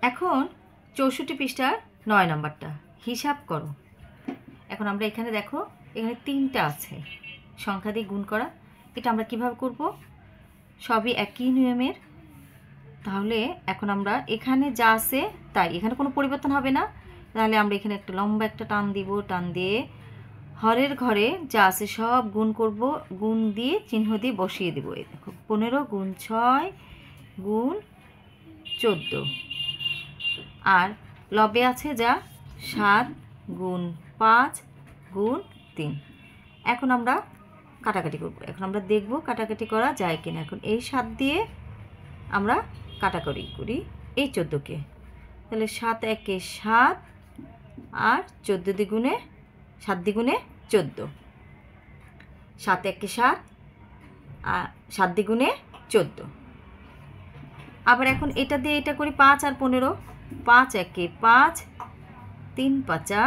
এখন 64 পৃষ্ঠার 9 নম্বরটা হিসাব করো। এখন আমরা এখানে দেখো, এখানে 3টা আছে সংখ্যা দিয়ে গুণ করা। এটা আমরা কিভাবে করব? সবই একই নিয়মের। তাহলে এখন আমরা এখানে যা আছে তাই, এখানে কোনো পরিবর্তন হবে না। তাহলে আমরা এখানে একটা লম্বা একটা টান দিব, টান দিয়ে হরের ঘরে যা আছে সব গুণ করব, গুণ দিয়ে চিহ্ন দিয়ে বসিয়ে দেবো। এই দেখো 15 গুণ 6 গুণ 14, আর লবে আছে যা 7 গুণ 5 গুণ 3। এখন আমরা কাটাকাটি করব। এখন আমরা দেখব কাটাকাটি করা যায় কিনা। এখন এই 7 দিয়ে আমরা কাটাকাটি করি এই 14কে। তাহলে 7 একে 7 আর 14 দ্বিগুণে 7 দ্বিগুণে 14, 7 একে 7 আর 7 দ্বিগুণে 14। আবার এখন এটা দিয়ে এটা করি 5 আর 15, 5 একে 5, 3 5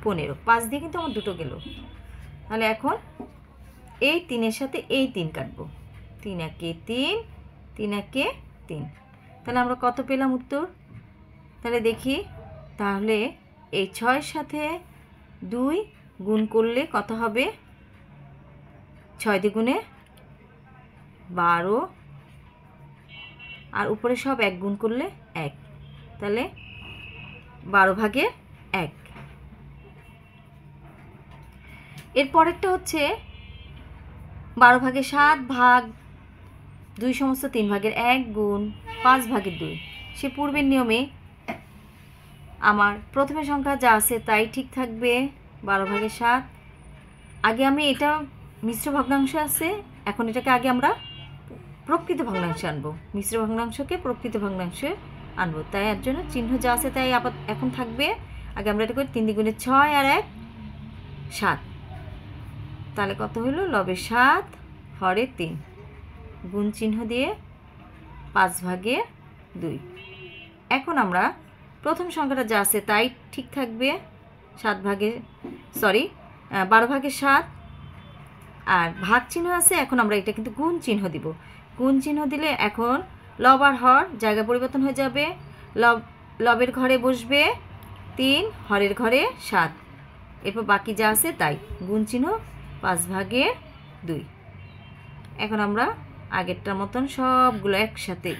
15, 5 দিয়ে কিন্তু আমার দুটো গেল। তাহলে এখন এই 3-এর সাথে এই 3 কাটবো, 3 একে 3, 3 একে 3। তাহলে আমরা কত পেলাম উত্তর? তাহলে দেখি, তাহলে এই 6-এর সাথে 2 গুণ করলে কত হবে? 6 দ্বিগুণে 12, আর উপরে সব 1 গুণ করলে 1, তাহলে 12 ভাগের 1। এর পরেরটা হচ্ছে 12 ভাগের 7 ভাগ 2 সমস্ত 3 ভাগের 1 গুণ 5 ভাগের 2। সে পূর্বের নিয়মে আমার প্রথমে সংখ্যা যা আছে তাই ঠিক থাকবে, 12 ভাগের 7। আগে আমি এটা মিশ্র ভগ্নাংশ আছে, এখন এটাকে আগে আমরা প্রকৃত ভগ্নাংশে আনবো, মিশ্র ভগ্নাংশকে প্রকৃত ভগ্নাংশে আনবো। তাই এর জন্য চিহ্ন যা আছে তাই এখন থাকবে। আগে আমরা এটা করি 3 দ্বিগুণে 6 আর 1 7। তাহলে কত হলো? লবে 7 হরে 3, গুণ চিহ্ন দিয়ে 5 ভাগের 2। এখন আমরা প্রথম সংখ্যাটা যা আছে তাই ঠিক থাকবে, 12 ভাগের 7, আর ভাগ চিহ্ন আছে। এখন আমরা এটা কিন্তু গুণ চিহ্ন দিব। গুণ চিহ্ন দিলে এখন লব আর হর জায়গা পরিবর্তন হয়ে যাবে। লবের ঘরে বসবে 3, হরের ঘরে 7, এরপর বাকি যা আছে তাই, গুণ চিহ্ন 5 ভাগের 2। এখন আমরা আগেরটার মতন সবগুলো একসাথে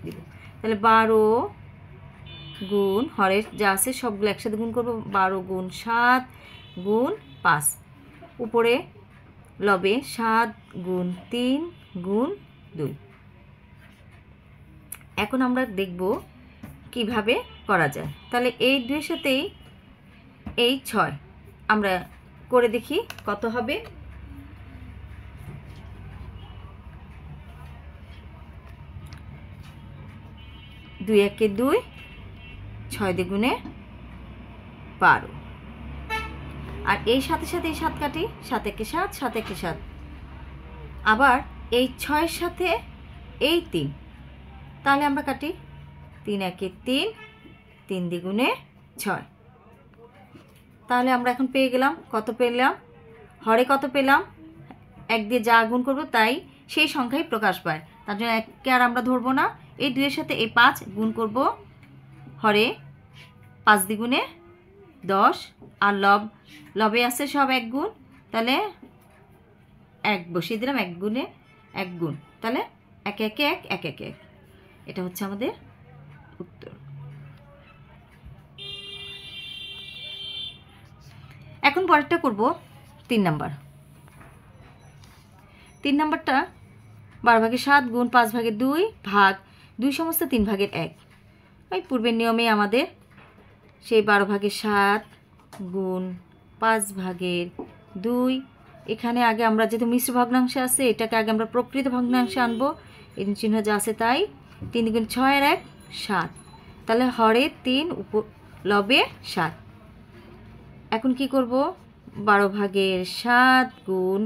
দিব। তাহলে 12 গুণ হরের যা আছে সবগুলো একসাথে গুণ করব, 12 গুণ 7 গুণ 5, উপরে লবে 7 গুণ 3 গুণ 2। এখন আমরা দেখব কিভাবে করা যায়। তাহলে এই 2-এর সাথেই এই 6 আমরা করে দেখি কত হবে। 2 একে 2, 6 দ্বিগুণে 12, আর এই সাথে সাথে এই 7 কাটি, 7 একে 7, 7 একে 7। আবার এই 6-এর সাথে এই 3, তাহলে আমরা কাটি 3 একে 3, 3 দ্বিগুণে 6। তাহলে আমরা এখন পেয়ে গেলাম, কত পেলাম? হরে কত পেলাম? 1 দিয়ে যা গুণ করব তাই সেই সংখ্যাই প্রকাশ পায়। তার জন্য 1কে আর আমরা ধরবো না। এই 2-এর সাথে এই 5 গুণ করব, হরে 5 দ্বিগুণে 10, আর লবে আছে সব 1 গুণ, তাহলে 1 বসিয়ে দিলাম, 1 গুণে 1 গুণ, তাহলে 1 একে 1, 1 একে 1। এটা হচ্ছে আমাদের উত্তর। এখন পরেরটা করব 3 নাম্বার। 3 নাম্বারটা 12 ভাগের 7 গুণ 5 ভাগের 2 ভাগ 2 সমস্ত 3 ভাগের 1। ওই পূর্বের নিয়মে আমাদের সেই 12 ভাগের 7 গুণ 5 ভাগের 2, এখানে আগে আমরা যেহেতু মিশ্র ভগ্নাংশে আছে এটাকে আগে আমরা প্রকৃত ভগ্নাংশে আনবো। এর চিহ্ন যা আছে তাই, 3 দ্বিগুণ 6 আর 1 7, তাহলে হরে 3 লবে 7। এখন কি করব? 12 ভাগের 7 গুণ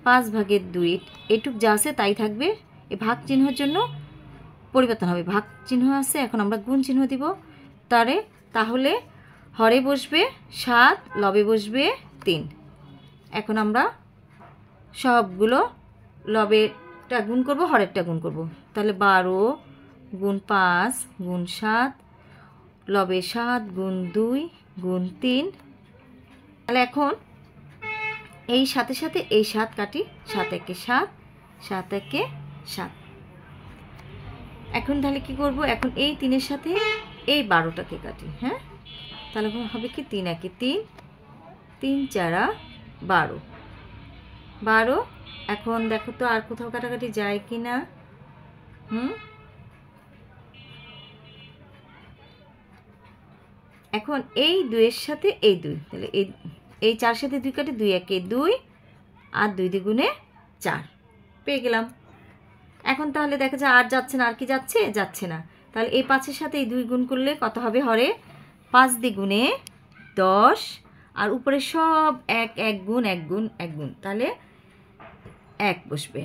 5 ভাগের 2, এটুক যা আছে তাই থাকবে। এই ভাগ চিহ্নের জন্য পরিবর্তন হবে, ভাগ চিহ্ন আছে, এখন আমরা গুণ চিহ্ন দিব। তাহলে হরে বসবে 7, লবে বসবে 3। এখন আমরা সবগুলো লবেরটা গুণ করব, হরেরটা গুণ করব। তাহলে 12 গুণ 5 গুণ 7 লবে 7 গুণ 2 গুণ 3। তাহলে এখন এই সাথে সাথে এই 7 কাটি, 7 একে 7, 7 একে 7। এখন তাহলে কি করব, এখন এই 3-এর সাথে এই 12টাকে কাটি। হ্যাঁ, তাহলে হবে কি 3 একে 3, 3 4 12, 12। এখন দেখো তো আর কোথাও কাটাকাটি যায় কি না। এখন এই 2-এর সাথে এই 2, তাহলে এই 4 সাথে 2 কাটি, 2 একে 2 আর 2 দ্বিগুণে 4 পেয়ে গেলাম। এখন তাহলে দেখা যায় আর যাচ্ছে না, আর কি যাচ্ছে, যাচ্ছে না। তাহলে এই 5-এর সাথে এই 2 গুণ করলে কত হবে, হরে 5 দ্বিগুণে 10, আর উপরে সব 1 1 গুণ 1 গুণ 1 গুণ, তাহলে 1 বসবে,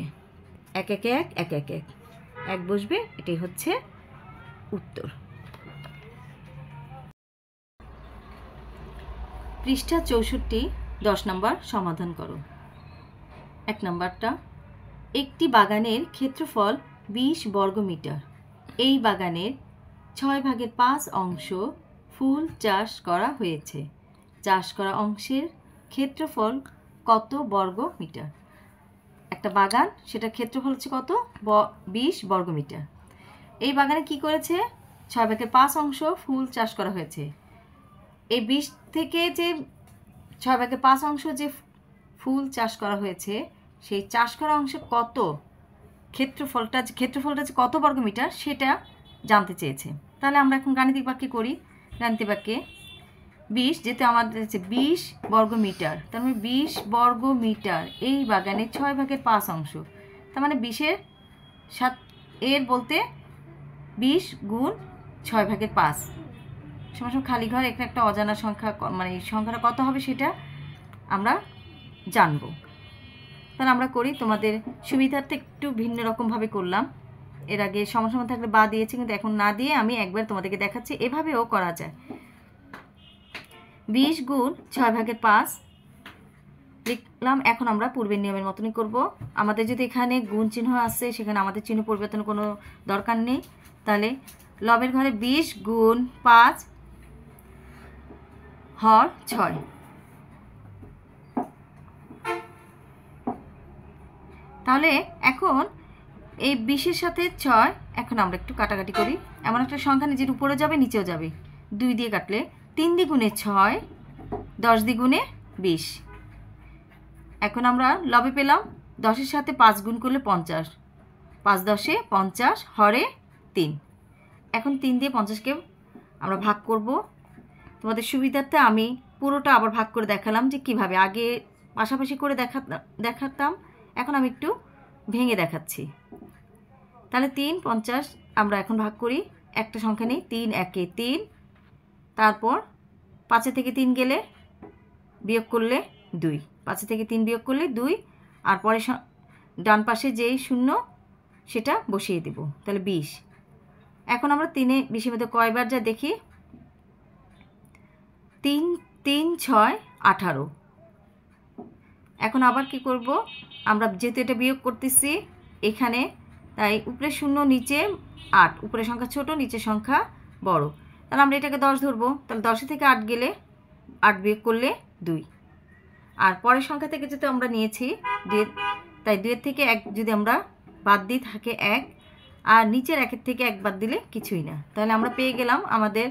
1 1 1 1 1 1 1 বসবে। এটাই হচ্ছে উত্তর। পৃষ্ঠা 64, 10 নম্বর সমাধান করো। 1 নম্বরটা, একটি বাগানের ক্ষেত্রফল 20 বর্গমিটার। এই বাগানের 6/5 অংশ ফুল চাষ করা হয়েছে। চাষ করা অংশের ক্ষেত্রফল কত বর্গ মিটার? একটা বাগান, সেটা ক্ষেত্রফল হচ্ছে কত, 20 বর্গমিটার। এই বাগানে কি করেছে, 6/5 অংশ ফুল চাষ করা হয়েছে। এই 20 থেকে যে 6/5 অংশ যে ফুল চাষ করা হয়েছে, সেই চাষ করা অংশে কত ক্ষেত্রফলটা যে কত বর্গমিটার সেটা জানতে চেয়েছে। তাহলে আমরা এখন গাণিতিক বাক্যে করি। গাণিতিক বাক্যে 20, যেহেতু আমাদের হচ্ছে 20 বর্গমিটার, তার মানে 20 বর্গমিটার এই বাগানে 6/5 অংশ, তার মানে 20-এর 7 এর বলতে 20 গুণ 6/5 সমান খালি ঘর, এখানে একটা অজানা সংখ্যা, মানে এই সংখ্যাটা কত হবে সেটা আমরা জানব। তাহলে আমরা করি, তোমাদের সুবিধার্থে একটু ভিন্ন রকমভাবে করলাম। এর আগে সমান থাকলে বা দিয়েছি, কিন্তু এখন না দিয়ে আমি একবার তোমাদেরকে দেখাচ্ছি, এভাবেও করা যায়। 20 গুণ 6/5 লিখলাম। এখন আমরা পূর্বের নিয়মের মতনই করব। আমাদের যদি এখানে গুণ চিহ্ন আসছে, সেখানে আমাদের চিহ্ন পরিবর্তনের কোনো দরকার নেই। তাহলে লবের ঘরে 20 গুণ 5 হর 6। তাহলে এখন এই 20-এর সাথে 6, এখন আমরা একটু কাটাকাটি করি। এমন একটা সংখ্যা নিজের উপরে যাবে, নিচেও যাবে। 2 দিয়ে কাটলে 3 দ্বিগুণে 6, 10 দ্বিগুণে 20। এখন আমরা লবে পেলাম 10-এর সাথে 5 গুণ করলে 50, 5 10-এ 50 হরে 3। এখন 3 দিয়ে 50-কে আমরা ভাগ করব। তোমাদের সুবিধার্থে আমি পুরোটা আবার ভাগ করে দেখালাম, যে কিভাবে আগে পাশাপাশি করে দেখাতাম, এখন আমি একটু ভেঙে দেখাচ্ছি। তাহলে 3 50 আমরা এখন ভাগ করি। একটা সংখ্যা নেই, 3 একে 3, তারপর 5 থেকে 3 গেলে বিয়োগ করলে 2, 5 থেকে 3 বিয়োগ করলে 2, আর পরে ডান পাশে যেই শূন্য সেটা বসিয়ে দেব, তাহলে 20। এখন আমরা 3-এ 20-এর মধ্যে কয়বার যা দেখি, 3 3 6 18। এখন আবার কি করব, আমরা যেহেতু এটা বিয়োগ করতেছি এখানে, তাই উপরে 0 নিচে 8, উপরে সংখ্যা ছোট নিচে সংখ্যা বড়, তাহলে আমরা এটাকে 10 ধরবো। তাহলে 10 থেকে 8 গেলে 8 বিয়োগ করলে 2, আর পরের সংখ্যা থেকে যেহেতু আমরা নিয়েছি তাই 2-এর থেকে 1 যদি আমরা বাদ দিই থাকে 1, আর নিচের 1-এর থেকে 1 বাদ দিলে কিছুই না। তাহলে আমরা পেয়ে গেলাম আমাদের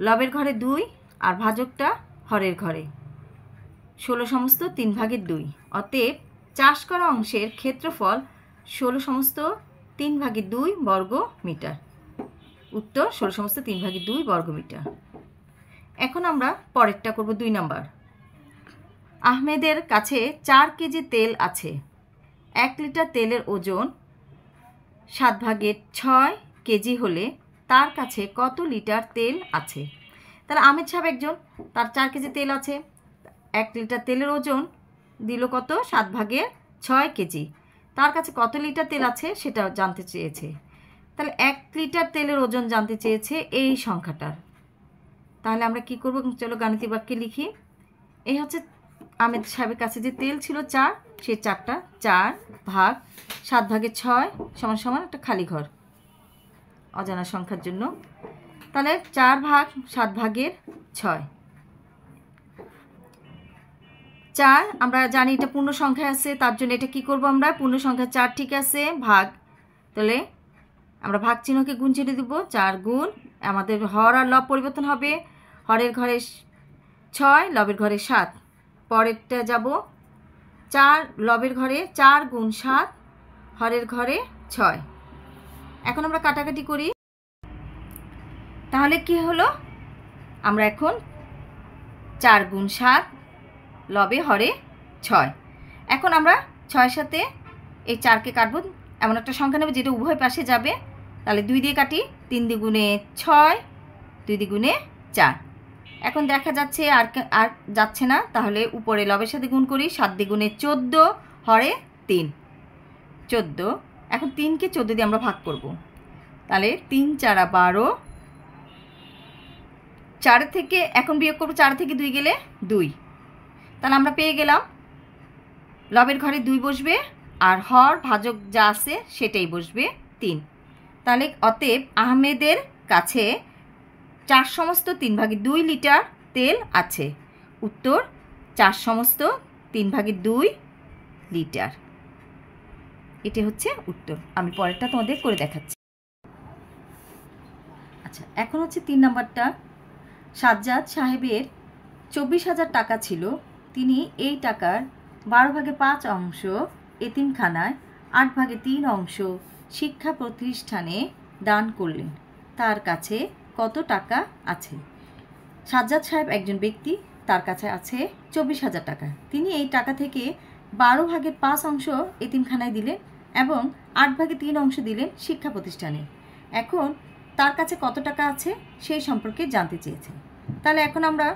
লবের ঘরে 2 আর ভাজকটা হরের ঘরে 16 সমস্ত 3/2। অতএব চাষ করা অংশের ক্ষেত্রফল 16 সমস্ত 3/2 বর্গ মিটার। উত্তর 16 সমস্ত 3/2 বর্গ মিটার। এখন আমরা পরেরটা করব। 2 নম্বর, আহমেদের কাছে 4 কেজি তেল আছে। 1 লিটার তেলের ওজন 7/6 কেজি হলে তার কাছে কত লিটার তেল আছে? তাহলে আহমেদ সাহেব একজন, তার 4 কেজি তেল আছে। 1 লিটার তেলের ওজন দিল কত, 7/6 কেজি। তার কাছে কত লিটার তেল আছে সেটা জানতে চেয়েছে। তাহলে 1 লিটার তেলের ওজন জানতে চেয়েছে এই সংখ্যাটার। তাহলে আমরা কি করব, চলো গাণিতিক বাক্যে লিখি। এই হচ্ছে আহমেদ সাহেবের কাছে যে তেল ছিল 4, সেই 4টা 4 ভাগ 7/6 সমান সমান একটা খালি ঘর অজানা সংখ্যার জন্য। তাহলে 4 ভাগ 7 ভাগের 6। 4 আমরা জানি এটা পূর্ণ সংখ্যা আছে, তার জন্য এটা কি করব আমরা, পূর্ণ সংখ্যা 4 ঠিক আছে, ভাগ, তাহলে আমরা ভাগ চিহ্নকে গুণ চিহ্ন দিব, 4 গুণ, আমাদের হর আর লব পরিবর্তন হবে, হরের ঘরে 6, লবের ঘরে 7। পরেরটা যাব, 4 লবের ঘরে 4 গুণ 7, হরের ঘরে 6। এখন আমরা কাটাকাটি করি, তাহলে কি হলো, আমরা এখন 4 গুণ 7 লবে হরে 6। এখন আমরা 6-এর সাথে এই 4কে কাটবো, এমন একটা সংখ্যা নেব যেটা উভয় পাশে যাবে, তাহলে 2 দিয়ে কাটি, 3 দ্বিগুণে 6, 2 দ্বিগুণে 4। এখন দেখা যাচ্ছে আর যাচ্ছে না, তাহলে উপরে লবের সাথে গুণ করি, 7 দ্বিগুণে 14, হরে 3, 14। এখন 3কে 14 দিয়ে আমরা ভাগ করব, তাহলে 3 4 12, 4 থেকে এখন বিয়োগ করব, 4 থেকে 2 গেলে 2, তাহলে আমরা পেয়ে গেলাম লবের ঘরে 2 বসবে আর হর ভাজক যা আছে সেটাই বসবে 3। তাহলে অতএব আহমেদের কাছে 4 সমস্ত 3 ভাগে 2 লিটার তেল আছে। উত্তর 4 সমস্ত 3 ভাগে 2 লিটার। এটা হচ্ছে উত্তর। আমি পরেরটা তোমাদের করে দেখাচ্ছি। আচ্ছা, এখন হচ্ছে 3 নাম্বারটা। সাজ্জাদ সাহেবের 24,000 টাকা ছিল। তিনি এই টাকার 12 ভাগে 5 অংশ এতিমখানায়, 8 ভাগে 3 অংশ শিক্ষা প্রতিষ্ঠানে দান করলেন। তার কাছে কত টাকা আছে? সাজ্জাদ সাহেব একজন ব্যক্তি, তার কাছে আছে 24,000 টাকা। তিনি এই টাকা থেকে 12 ভাগের 5 অংশ এতিমখানায় দিলেন এবং 8 ভাগে 3 অংশ দিলেন শিক্ষা প্রতিষ্ঠানে। এখন তার কাছে কত টাকা আছে সেই সম্পর্কে জানতে চেয়েছে। তাহলে এখন আমরা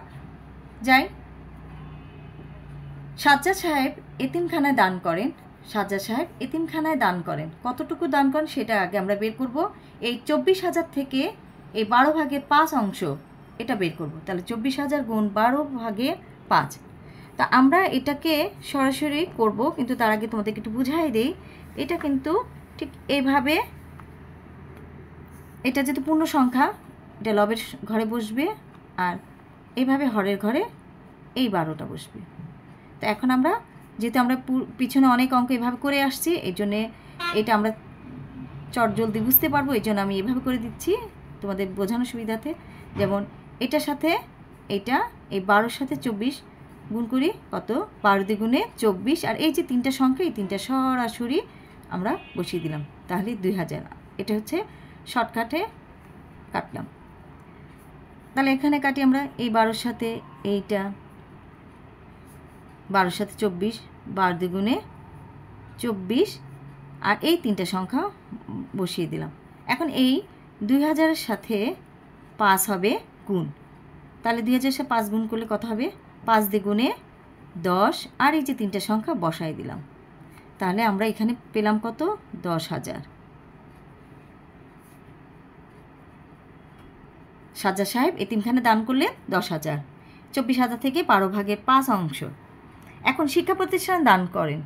যাই, সাজ্জাদ সাহেব এতিমখানায় দান করেন। সাজ্জাদ সাহেব এতিমখানায় দান করেন, কতটুকু দান করেন সেটা আগে আমরা বের করব। এই 24,000 থেকে এই 12 ভাগের 5 অংশ এটা বের করব। তাহলে 24,000 গুণ 12 ভাগে 5। তা আমরা এটাকে সরাসরি করব, কিন্তু তার আগে তোমাদেরকে একটু বুঝাই দেই। এটা কিন্তু ঠিক এইভাবে, এটা যেহেতু পূর্ণ সংখ্যা, এটা লবের ঘরে বসবে আর এইভাবে হরের ঘরে এই 12টা বসবে। তো এখন আমরা যেহেতু আমরা পিছনে অনেক অঙ্ক এভাবে করে আসছি, এই জন্যে এটা আমরা চটজলদি বুঝতে পারবো, এই জন্য আমি এভাবে করে দিচ্ছি তোমাদের বোঝানোর সুবিধাতে। যেমন এটার সাথে এটা, এই 12-র সাথে 24 গুণ করি, কত, 12 দ্বিগুণে 24, আর এই যে 3টা সংখ্যা, এই 3টা সরাসরি আমরা বসিয়ে দিলাম, তাহলে 2000। এটা হচ্ছে শর্টকাটে কাটলাম। তাহলে এখানে কাটি আমরা এই 12-র সাথে এইটা, 12-র সাথে 24, 12 দ্বিগুণে 24, আর এই 3টা সংখ্যা বসিয়ে দিলাম। এখন এই 2000-এর সাথে 5 হবে গুণ, তাহলে 2000-এর সাথে 5 গুণ করলে কত হবে, 5 দ্বিগুণে 10, আর এই যে 3টা সংখ্যা বসাই দিলাম। তাহলে আমরা এখানে পেলাম কত, 10,000। সাজ্জাদ সাহেব এতিমখানে দান করলেন 10,000, 24,000 থেকে 12 ভাগের 5 অংশ। এখন শিক্ষা প্রতিষ্ঠানে দান করেন।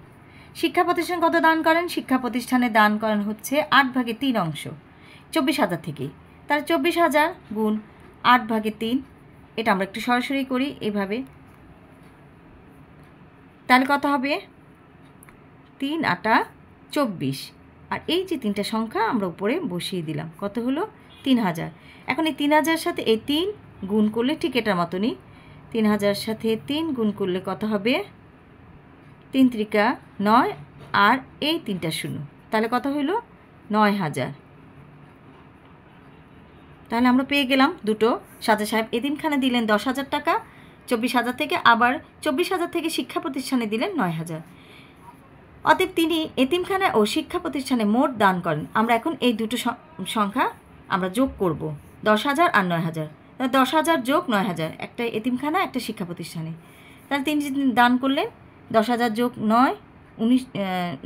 শিক্ষা প্রতিষ্ঠান কত দান করেন? শিক্ষা প্রতিষ্ঠানে দান করেন হচ্ছে 8 ভাগে 3 অংশ 24,000 থেকে। তাহলে 24,000 গুণ 8 ভাগে 3, এটা আমরা একটু সরাসরি করি এইভাবে। তাহলে কত হবে, 3 8 24, আর এই যে 3টা সংখ্যা আমরা উপরে বসিয়ে দিলাম, কত হলো, 3,000। এখন এই 3,000-এর সাথে এই 3 গুণ করলে ঠিক এটার মতনই, 3,000-এর সাথে 3 গুণ করলে কত হবে, 3 × 9, আর এই 3টা শূন্য, তাহলে কত হইল, 9,000। তাহলে আমরা পেয়ে গেলাম দুটো। সাজ্জাদ সাহেব এতিমখানে দিলেন 10,000 টাকা 24,000 থেকে, আবার 24,000 থেকে শিক্ষা প্রতিষ্ঠানে দিলেন 9,000। অতএব তিনি এতিমখানা ও শিক্ষা প্রতিষ্ঠানে মোট দান করেন। আমরা এখন এই দুটো সংখ্যা আমরা যোগ করব, 10,000 আর 9,000। 10,000 যোগ 9,000, একটা এতিমখানা একটা শিক্ষা প্রতিষ্ঠানে। তাহলে তিনি দান করলেন 10,000 যোগ 9,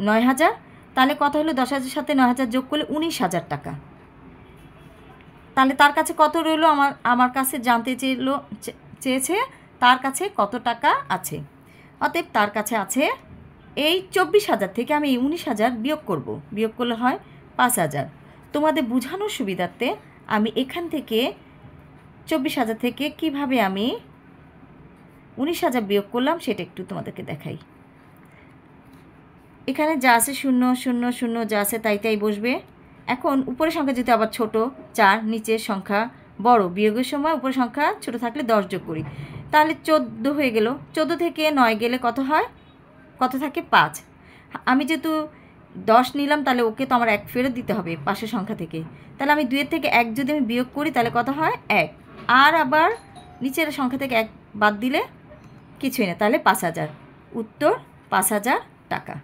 9,000। তাহলে কত হলো, 10,000-এর সাথে 9,000 যোগ করলে 19,000 টাকা। তাহলে তার কাছে কত রইল, আমার কাছে জানতে চেয়েছে তার কাছে কত টাকা আছে। অতএব তার কাছে আছে এই 24,000 থেকে আমি এই 19,000 বিয়োগ করব, বিয়োগ করলে হয় 5,000। তোমাদের বোঝানোর সুবিধার্থে আমি এখান থেকে 24,000 থেকে কিভাবে আমি 19,000 বিয়োগ করলাম সেটা একটু তোমাদেরকে দেখাই। এখানে যা আছে 0 0 0 যা আছে তাই তাই বসবে। এখন উপরের সংখ্যা যদি আবার ছোট 4, নিচের সংখ্যা বড়, বিয়োগের সময় উপরের সংখ্যা ছোট থাকলে 10 যোগ করি, তাহলে 14 হয়ে গেল। 14 থেকে 9 গেলে কত হয়? কত থাকে? 5। আমি যেহেতু 10 নিলাম তাহলে ওকে তো আমার 1 ফেরত দিতে হবে পাশের সংখ্যা থেকে, তাহলে আমি 2 থেকে 1 যদি আমি বিয়োগ করি তাহলে কত হয়? 1। আর আবার নিচের সংখ্যা থেকে 1 বাদ দিলে কিছুই না, তাহলে 5,000। উত্তর 5,000 টাকা।